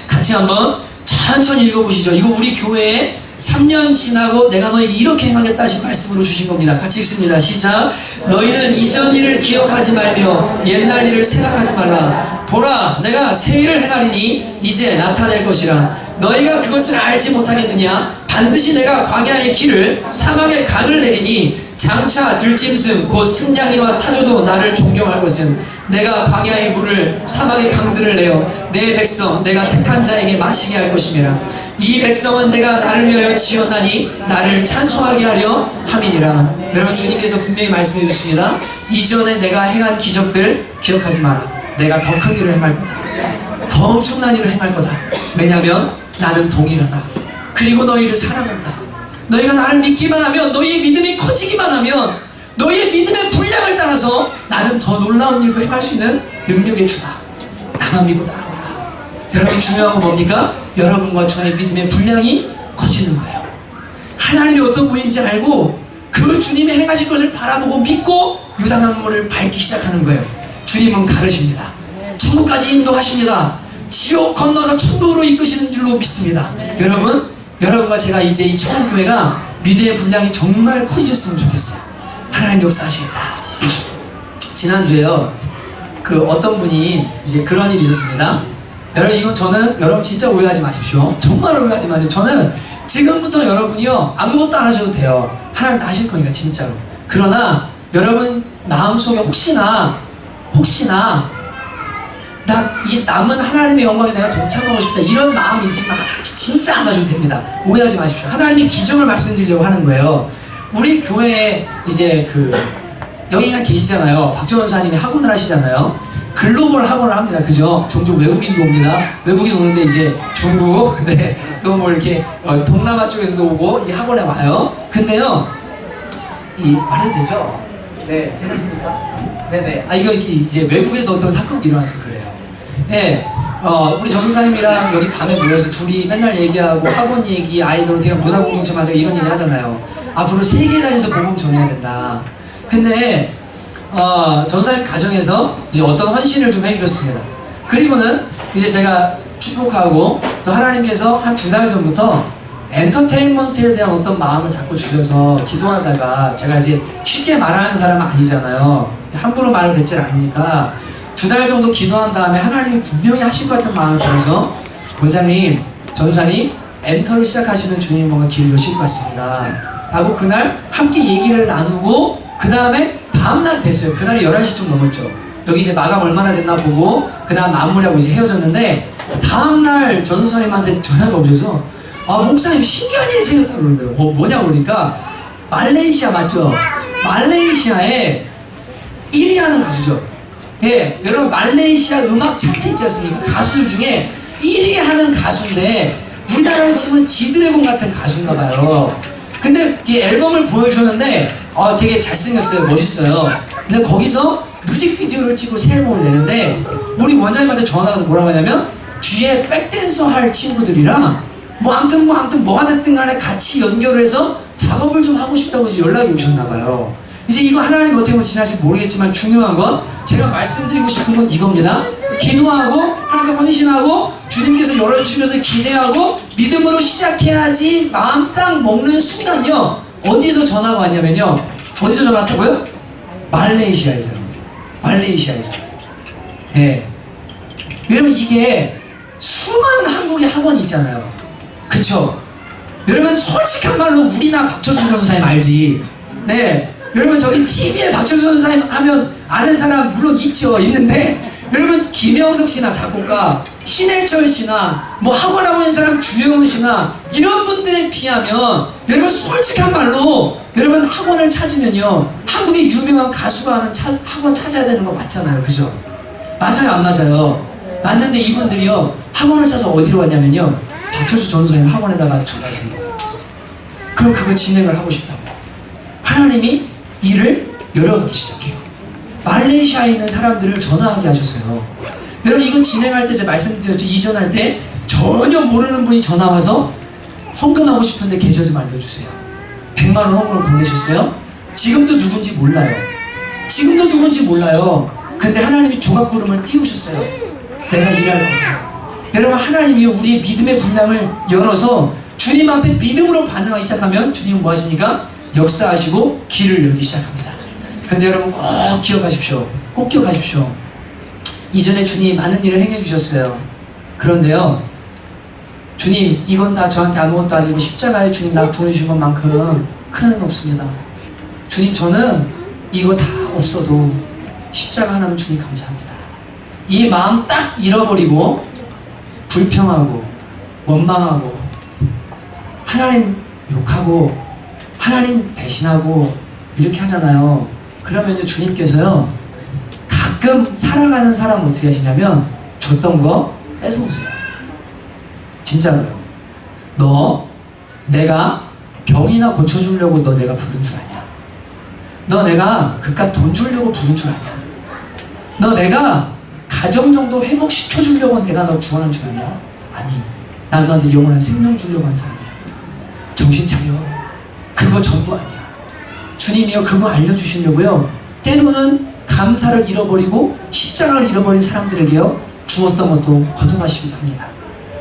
같이 한번 천천히 읽어보시죠. 이거 우리 교회에 3년 지나고 내가 너에게 이렇게 행하겠다 하신 말씀으로 주신 겁니다. 같이 읽습니다. 시작. 너희는 이전 일을 기억하지 말며 옛날 일을 생각하지 말라. 보라, 내가 새 일을 행하리니 이제 나타낼 것이라. 너희가 그것을 알지 못하겠느냐? 반드시 내가 광야의 길을 사막의 강을 내리니 장차 들짐승 곧 승냥이와 타조도 나를 존경할 것은 내가 광야의 물을 사막의 강들을 내어 내 백성 내가 택한 자에게 마시게 할 것임이라. 이 백성은 내가 나를 위하여 지었나니 나를 찬송하게 하려 함이니라. 여러분, 주님께서 분명히 말씀해 주십니다. 이전에 내가 행한 기적들 기억하지 마라. 내가 더 큰 일을 행할 거다. 더 엄청난 일을 행할 거다. 왜냐하면 나는 동일하다. 그리고 너희를 사랑한다. 너희가 나를 믿기만 하면, 너희의 믿음이 커지기만 하면, 너희의 믿음의 분량을 따라서 나는 더 놀라운 일도 행할 수 있는 능력의 주다. 나만 믿고 따라오라. 여러분, 중요한 건 뭡니까? 여러분과 저의 믿음의 분량이 커지는 거예요. 하나님이 어떤 분인지 알고 그 주님이 행하실 것을 바라보고 믿고 유당한 물을 밟기 시작하는 거예요. 주님은 가르십니다. 천국까지 인도하십니다. 지옥 건너서 천국으로 이끄시는 줄로 믿습니다. 여러분, 여러분과 제가 이제 이 천국교회가 믿음의 분량이 정말 커지셨으면 좋겠어요. 하나님 역사하시겠다. 지난주에요, 그 어떤 분이 이제 그런 일이 있었습니다. 여러분, 이건 저는, 여러분 진짜 오해하지 마십시오. 정말 오해하지 마세요. 저는 지금부터 여러분이요, 아무것도 안 하셔도 돼요. 하나님 다 하실 거니까, 진짜로. 그러나 여러분 마음속에 혹시나 이 남은 하나님의 영광에 내가 동참하고 싶다, 이런 마음이 있으면 진짜 안 하셔도 됩니다. 오해하지 마십시오. 하나님의 기적을 말씀드리려고 하는 거예요. 우리 교회에 이제 여기가 계시잖아요. 박정원 사님이 학원을 하시잖아요. 글로벌 학원을 합니다. 그죠? 종종 외국인도 옵니다. 외국인 오는데 이제 중국, 네, 또 뭐 이렇게 동남아 쪽에서도 오고 이 학원에 와요. 근데요, 말해도 되죠? 네, 괜찮습니까? 네네. 이거 이제 외국에서 어떤 사건이 일어나서 그래요. 네, 우리 전도사님이랑 여기 밤에 모여서 둘이 맨날 얘기하고 학원 얘기, 아이들 어떻게 문화 공동체 만들고 이런 얘기 하잖아요. 앞으로 세계 다니면서 복음 전해야 된다. 근데 전도사님 가정에서 이제 어떤 헌신을 좀 해주셨습니다. 그리고는 이제 제가 축복하고 또 하나님께서 한 2달 전부터 엔터테인먼트에 대한 어떤 마음을 자꾸 주셔서 기도하다가, 제가 이제 쉽게 말하는 사람은 아니잖아요. 함부로 말을 뱉질 않으니까 2달 정도 기도한 다음에 하나님이 분명히 하실 것 같은 마음을 들어서, 원장님, 전도사님, 엔터를 시작하시는 주님 뭔가 길을 여실 것 같습니다 라고 그날 함께 얘기를 나누고, 그 다음에 다음날 됐어요. 그날이 11시쯤 넘었죠. 여기 이제 마감 얼마나 됐나 보고 그 다음 마무리하고 이제 헤어졌는데, 다음날 전도사님한테 전화가 오셔서 목사님 신기한 일이 생겼다고 그러는 거예요. 뭐냐고 그러니까 말레이시아 맞죠? 말레이시아에 1위 하는 가수죠. 예, 여러분 말레이시아 음악 차트 있지 않습니까? 가수들 중에 1위 하는 가수인데 우리나라로 치면 지드래곤 같은 가수인가 봐요. 근데 이 앨범을 보여주는데 되게 잘생겼어요. 멋있어요. 근데 거기서 뮤직비디오를 찍고 새 앨범을 내는데 우리 원장님한테 전화가 와서 뭐라고 하냐면 뒤에 백댄서 할 친구들이랑 아무튼 뭐가 됐든 간에 같이 연결을 해서 작업을 좀 하고 싶다고 이제 연락이 오셨나 봐요. 이제 이거 하나님 어떻게 보면 지나실지 모르겠지만 중요한 건 제가 말씀드리고 싶은 건 이겁니다. 기도하고 하나님께 헌신하고 주님께서 열어주시면서 기대하고 믿음으로 시작해야지 마음 딱 먹는 순간요. 어디서 전화가 왔냐면요. 어디서 전화 왔다고요? 말레이시아에서요. 말레이시아에서. 예. 여러분 이게 수많은 한국의 학원이 있잖아요. 그쵸? 여러분 솔직한 말로 우리나 박철순 전도사님 알지? 네. 여러분 저기 TV에 박철순 전도사님 하면 아는 사람 물론 있는데 여러분 김영석 씨나 작곡가 신해철 씨나 학원하고 있는 사람 주영훈 씨나 이런 분들에 비하면 여러분 솔직한 말로 여러분 학원을 찾으면요 한국의 유명한 가수가 하는 학원 찾아야 되는 거 맞잖아요. 그죠? 맞아요 안 맞아요? 맞는데 이분들이요 학원을 찾아서 어디로 왔냐면요 박철수 전도사님 학원에다가 전화를 한 거예요. 그럼 그거 진행을 하고 싶다고 하나님이 일을 열어가기 시작해요. 말레이시아에 있는 사람들을 전화하게 하셨어요. 여러분 이건 진행할 때 제가 말씀드렸죠. 이전할 때 전혀 모르는 분이 전화와서 헌금하고 싶은데 계좌 좀 알려주세요. 100만 원 헌금을 보내셨어요. 지금도 누군지 몰라요. 근데 하나님이 조각구름을 띄우셨어요. 내가 일할 거다. 여러분 하나님이 우리의 믿음의 분량을 열어서 주님 앞에 믿음으로 반응하기 시작하면 주님은 뭐 하십니까? 역사하시고 길을 열기 시작합니다. 근데 여러분 꼭 기억하십시오. 이전에 주님이 많은 일을 행해 주셨어요. 그런데요 주님 이건 다 저한테 아무것도 아니고 십자가에 주님 나 부어주신 것만큼 큰 은 없습니다. 주님 저는 이거 다 없어도 십자가 하나면 주님 감사합니다. 이 마음 딱 잃어버리고 불평하고 원망하고 하나님 욕하고 하나님 배신하고 이렇게 하잖아요. 그러면요 주님께서요 가끔 살아가는 사람은 어떻게 하시냐면 줬던 거 뺏어오세요. 진짜로요. 너 내가 병이나 고쳐주려고 너 내가 부른 줄 아냐? 너 내가 그깟 돈 주려고 부른 줄 아냐? 너 내가 가정 정도 회복시켜주려고 내가 너 구원한 줄 아냐? 아니 난 너한테 영원한 생명 주려고 한 사람이야. 정신 차려. 그거 전부 아니야. 주님이요 그거 알려주시려고요 때로는 감사를 잃어버리고 십자가를 잃어버린 사람들에게요 주었던 것도 거둬가시기도 합니다.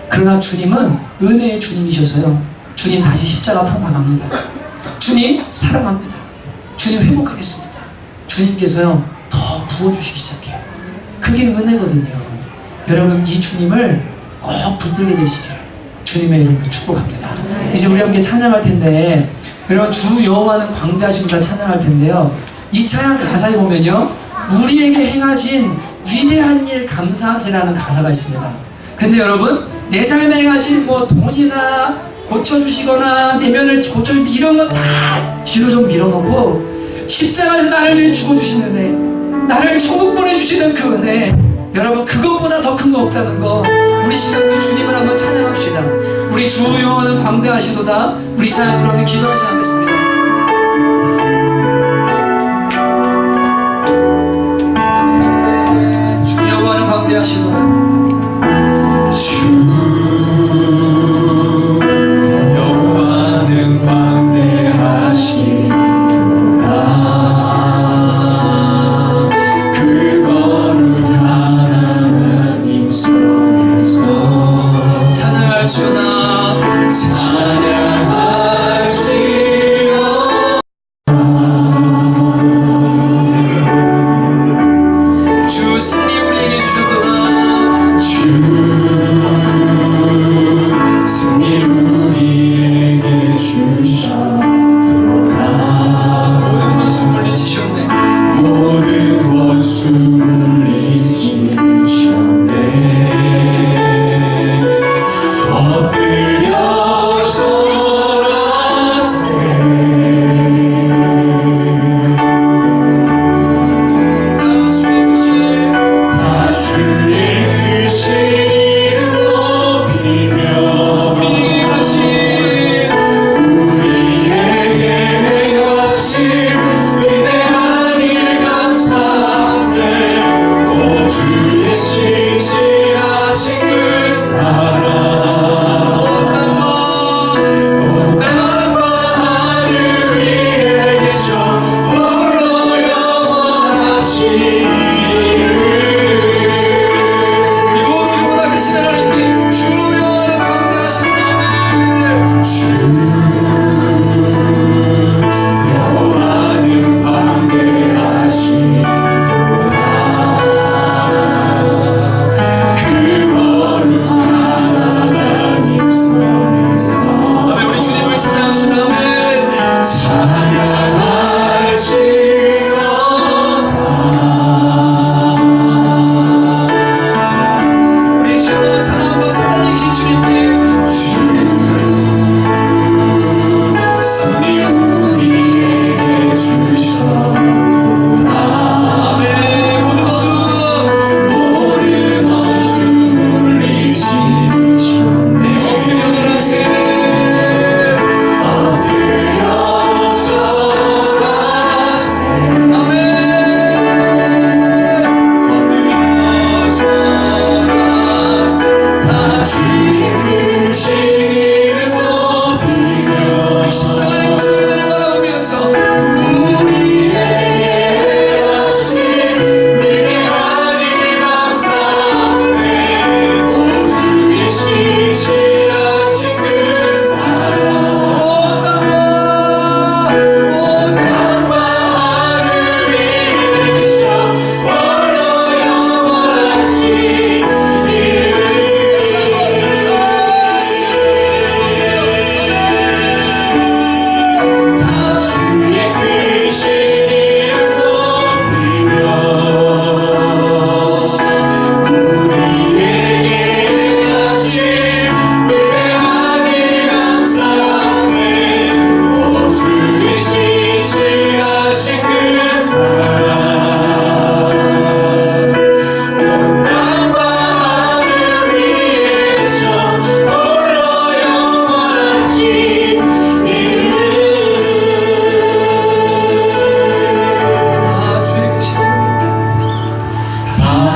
그러나 주님은 은혜의 주님이셔서요 주님 다시 십자가 포함합니다. 주님 사랑합니다. 주님 회복하겠습니다. 주님께서요 더 부어주시기 시작해요. 그게 은혜거든요. 여러분 이 주님을 꼭 붙들게 되시길 주님의 이름으로 축복합니다. 이제 우리 함께 찬양할 텐데 여러분 주 여호와는 광대하심으로 찬양할 텐데요 이 찬양 가사에 보면요 우리에게 행하신 위대한 일 감사하세라는 가사가 있습니다. 근데 여러분 내 삶에 행하신 돈이나 고쳐주시거나 내면을 고쳐주시고 이런 거 다 뒤로 좀 밀어놓고 십자가에서 나를 위해 죽어주신 은혜 나를 천국 보내주시는 그 은혜 여러분 그것보다 더 큰 거 없다는 거 우리 시간 그 주님을 한번 찬양합시다. 우리 주 여호와는 광대하시도다. 우리 찬양 부르며 기도하지 않겠습니다. 주 여호와는 광대하시도다. 주 여호와는 광대하시도다. 찬양하시오나 찬양하시오나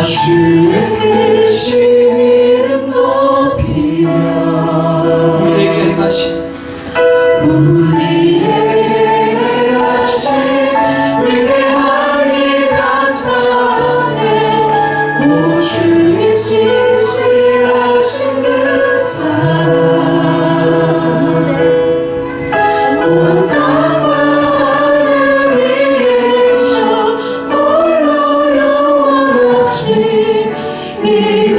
주의 크신 이름 높이며 우리에게 행하신 우리에게 행하신 위대한 일 감사하세. 오 주의 신실하신 그 사랑 온 땅과 하늘 위에서 홀로 영원하신 이름.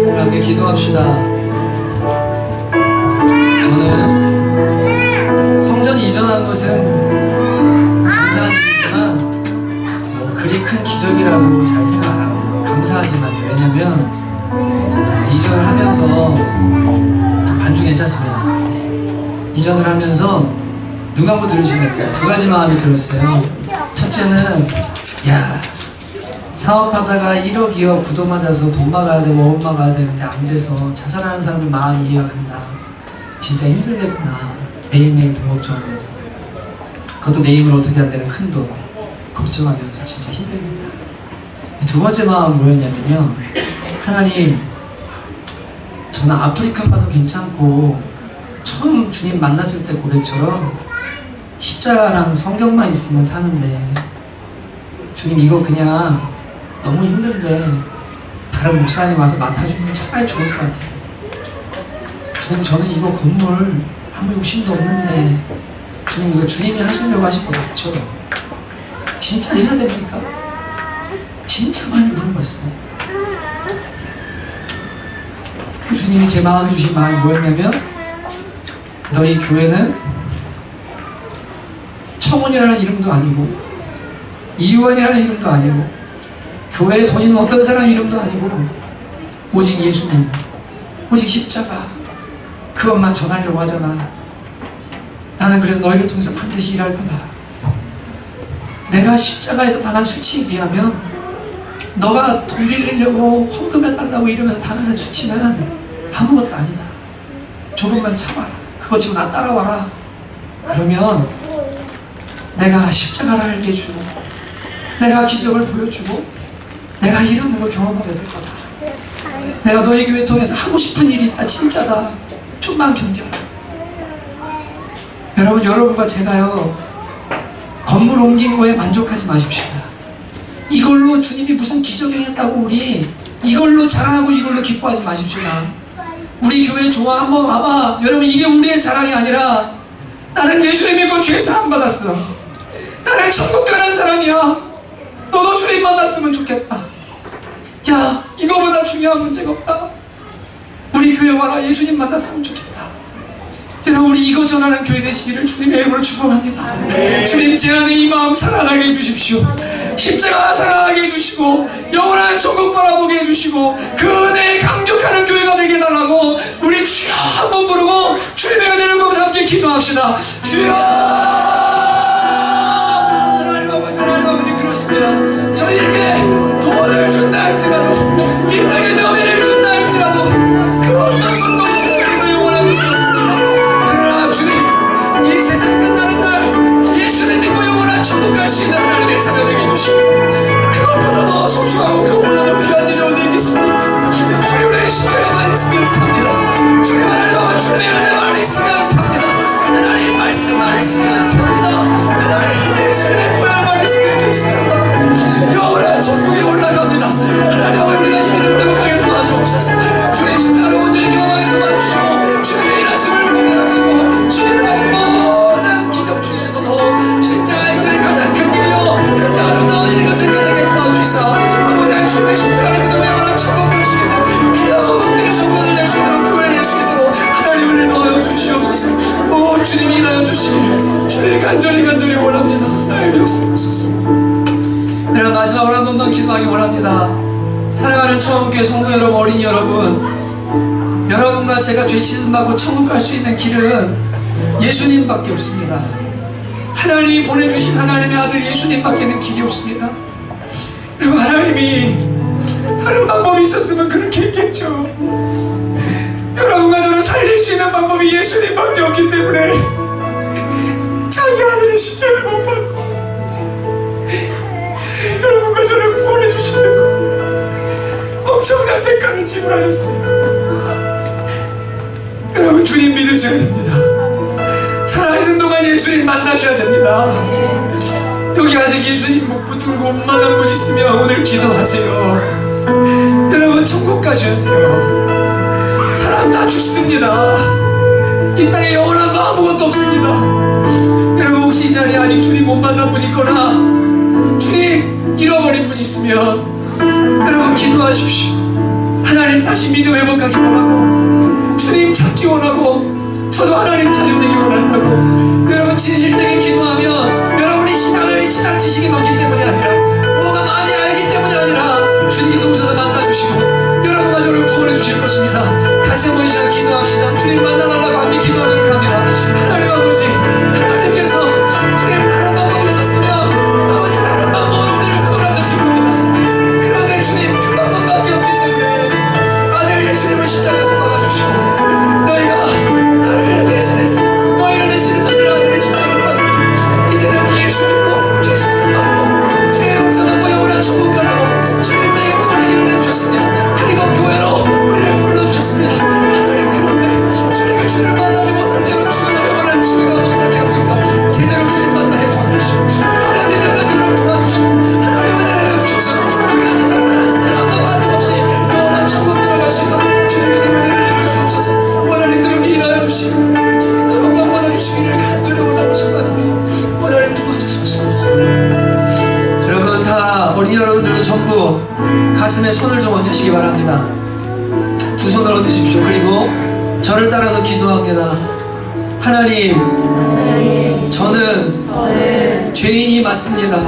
우리 함께 기도합시다. 저는 성전 이전한 것은 감사한 일이지만 뭐 그리 큰 기적이라고 잘 생각 안 합니다. 감사하지만요. 왜냐면 이전을 하면서 반주 괜찮습니다. 이전을 하면서 눈 감고 들으시면 됩니다. 두 가지 마음이 들었어요. 첫째는 야 사업하다가 1억 2억 부도 맞아서 돈 막아야 되고 원 막아야 되는데 안 돼서 자살하는 사람들 마음이 이해가 간다. 진짜 힘들겠구나. 매일매일 동업처하면서 그것도 내 힘으로 어떻게 안 되는 큰 돈 걱정하면서 진짜 힘들겠다. 두 번째 마음은 뭐였냐면요. 하나님, 저는 아프리카 가도 괜찮고 처음 주님 만났을 때 고백처럼 십자가랑 성경만 있으면 사는데 주님 이거 그냥 너무 힘든데 다른 목사님 와서 맡아주면 차라리 좋을 것 같아요. 주님 저는 이거 건물 아무 욕심도 없는데 주님 이거 주님이 하시려고 하실 거 맞죠? 진짜 해야 됩니까? 진짜 많이 물어봤어요. 그 주님이 제 마음에 주신 마음이 뭐였냐면 너희 교회는 청운이라는 이름도 아니고 이유원이라는 이름도 아니고 교회에 돈 있는 어떤 사람 이름도 아니고 오직 예수님, 오직 십자가 그것만 전하려고 하잖아. 나는 그래서 너희를 통해서 반드시 일할 거다. 내가 십자가에서 당한 수치에 비하면 너가 돈 빌리려고 헌금해달라고 이러면서 당하는 수치는 아무것도 아니다. 조금만 참아라. 그거 지금 나 따라와라. 그러면 내가 십자가를 알게 해주고 내가 기적을 보여주고 내가 이런 걸 경험하게 될 거다. 내가 너희 교회 통해서 하고 싶은 일이 있다. 진짜다. 좀만 견뎌라. 여러분과 제가요 건물 옮긴 거에 만족하지 마십시오. 이걸로 주님이 무슨 기적을 했다고 우리 이걸로 자랑하고 이걸로 기뻐하지 마십시오. 우리 교회 좋아 한번 와봐. 여러분 이게 우리의 자랑이 아니라 나는 예수님 믿고 죄 사함 받았어. 나는 천국 가는 사람이야. 너도 주님 만났으면 좋겠다. 야 이거보다 중요한 문제가 없다. 우리 교회 와라. 예수님 만났으면 좋겠다. 여러분 우리 이거 전하는 교회 되시기를 주님의 이름으로 축복합니다. 네. 주님 제 안에 이 마음 살아나게 해주십시오. 십자가 살아나게 해주시고 영원한 천국 바라보게 해주시고 그 은혜에 감격하는 교회가 되게 해달라고 우리 주여 한번 부르고 주님의 은혜를 거기서 함께 기도합시다. 주여 하나님 아버지 그렇습니다. 저희에게 돈을 준다 할지라도 이 땅에 명예를 준다 할지라도 그 어떤 것도 이 세상에서 영원하고 싶습니다. 그러나 주님 이 세상 끝나는 날 예수를 믿고 영원한 천국 갈 수 있는 하나님의 자녀되게 해주시고 그것보다 더 소중하고 그것보다 더 귀한 일이 어디 있겠습니까? 주님 은혜의 십자가만 있으면 삽니다. 주님 하나님 주님의 은혜만 있으면 삽니다. 하나님 말씀만 있으면 삽니다. 하나님 예수님의 보혈만 있으면 되십니다. 영원한 천국에 올라갑니다. 하나님 우리가 이 믿음을 회복하게 도와주옵소서. 주님 십자가를 온전히 경험하게 도와주시고 주님의 일하심을 공유하시고 주님의 하신 모든 기적 중에서도 십자가의 길이 가장 큰 길이요 가장 아름다운 일인 것을 깨닫게 도와주시사 아버지 주님의 십자가를 믿어 영원한 천국 갈 수 있는 귀하고 은혜의 정권을 낼 수 있도록 교회를 낼 수 있도록 하나님 은혜 더하여 주시옵소서. 오 주님이 일하여 주시니 주님이 간절히 원합니다. 나에게 역사하소서. 여러분 마지막으로 한 번만 기도하기 원합니다. 사랑하는 처음교회 성도 여러분, 어린이 여러분, 여러분과 제가 죄 씻음받고 천국 갈 수 있는 길은 예수님밖에 없습니다. 하나님이 보내주신 하나님의 아들 예수님밖에는 길이 없습니다. 그리고 하나님이 다른 방법이 있었으면 그렇게 했겠죠. 여러분과 저를 살릴 수 있는 방법이 예수님밖에 없기 때문에 자기 아들의 십자가를 못 받고 엄청난 대가를 지불하셨습니다. 여러분, 주님 믿으셔야 됩니다. 살아있는 동안 예수님 만나셔야 됩니다. 여기 아직 예수님 못 붙들고 못 만난 분 있으면 오늘 기도하세요. 여러분, 천국 가셔야 돼요. 사람 다 죽습니다. 이 땅에 영원한 거 아무것도 없습니다. 여러분, 혹시 이 자리에 아직 주님 못 만난 분 있거나 주님 잃어버린 분 있으면 여러분 기도하십시오. 하나님 다시 믿음 회복하기 원하고 주님 찾기 원하고 저도 하나님 자녀되기 원한다고 여러분 진실되게 기도하면 여러분이 신앙 지식이 많기 때문이 아니라 뭐가 많이 알기 때문이 아니라 주님께서 오셔서 만나주시고 여러분과 저를 구원해 주실 것입니다. 다시 한번 시간 기도합시다. 주님 만나달라고 함께 기도하도록 합니다. 하나님 아버지, 하나님께서 주님 다른 방법을 썼으면 아버지 다른 방법으로 우리를 구원하셨을 겁니다. 그런데 주님 그 방법밖에 없기 때문에 아들 예수님을 십자가에 못 박아주시고 너희가 나를 대신해서 너희를 대신해서 네 아들의 십자가에 못 박아주시고 이제는 네 예수 믿고 죄 씻음받고 죄의 용서받고 영원한 천국 가라고 주님 우리에게 구원의 길을 내주셨습니다. 그리고 교회로 우리를 불러주셨습니다. 하나님 그런데 주님의 주를 만나지 못한 죄로 죽어서 영원한 죄가 너무나게 하고 있다. 제대로 주님 만나게 도와주시고 하나님 믿음까지를 도와주시고 하나님 은혜를 주셔서 우리 가는 사람 한 사람도 빠짐없이 영원한 천국 들어갈 수 있도록 주님께서 은혜를 내려주옵소서. 하나님 그렇게 일하여 주시고 주님께서 영광 받아주시기를 간절히 원하고 소망합니다. 하나님 도와주소서. 여러분 다 어린이 여러분들도 전부 가슴에 손을 좀 얹으시기 바랍니다. 두 손을 얹으십시오. 그리고 저를 따라서 기도합니다. 하나님, 저는 죄인이 맞습니다.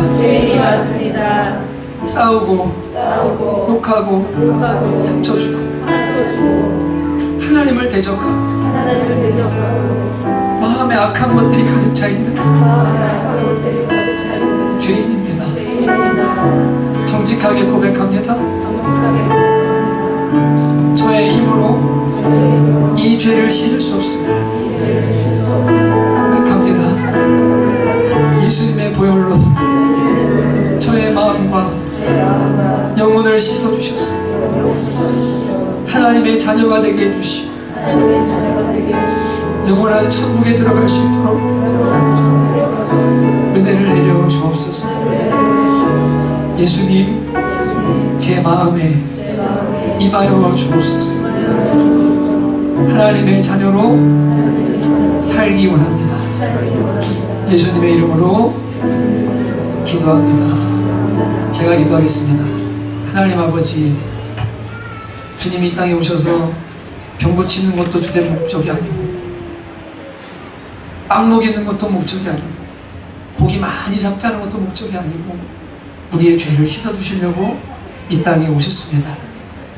싸우고 욕하고 상처 주고 하나님을 대적하고 마음에 악한 것들이 가득 차 있는 죄인입니다. 정직하게 고백합니다. 저의 힘으로 이 죄를 씻을 수 없습니다. 고백합니다. 예수님의 보혈로 저의 마음과 영혼을 씻어주셨습니다. 하나님의 자녀가 되게 해주시고 영원한 천국에 들어갈 수 있도록 은혜를 내려 주옵소서. 예수님, 제 마음에 임하여 주옵소서. 하나님의 자녀로 살기 원합니다. 예수님의 이름으로 기도합니다. 제가 기도하겠습니다. 하나님 아버지, 주님이 이 땅에 오셔서 병 고치는 것도 주된 목적이 아니고 빵 먹이는 것도 목적이 아니고 고기 많이 잡게 하는 것도 목적이 아니고 우리의 죄를 씻어주시려고 이 땅에 오셨습니다.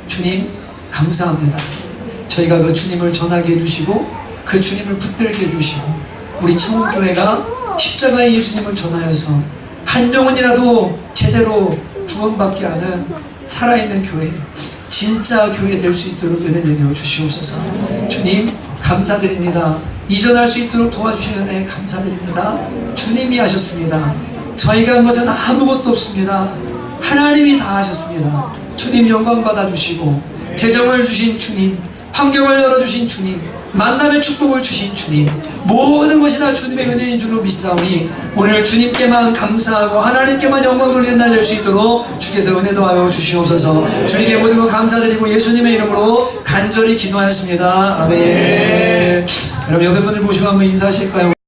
주님 감사합니다. 저희가 그 주님을 전하게 해주시고 그 주님을 붙들게 해주시고 우리 청운교회가 십자가의 예수님을 전하여서 한 영혼이라도 제대로 구원받게 하는 살아있는 교회, 진짜 교회 될 수 있도록 은혜 내려 주시옵소서. 주님 감사드립니다. 이전할 수 있도록 도와주시는 은혜 감사드립니다. 주님이 하셨습니다. 저희가 한 것은 아무것도 없습니다. 하나님이 다 하셨습니다. 주님 영광 받아주시고 재정을 주신 주님, 환경을 열어주신 주님, 만남의 축복을 주신 주님, 모든 것이 다 주님의 은혜인 줄로 믿사오니 오늘 주님께만 감사하고 하나님께만 영광 돌리는 날 될 수 있도록 주께서 은혜 도하여 주시옵소서. 주님께 모든 것 감사드리고 예수님의 이름으로 간절히 기도하였습니다. 아멘. 여러분 옆에 분들 보시고 한번 인사하실까요?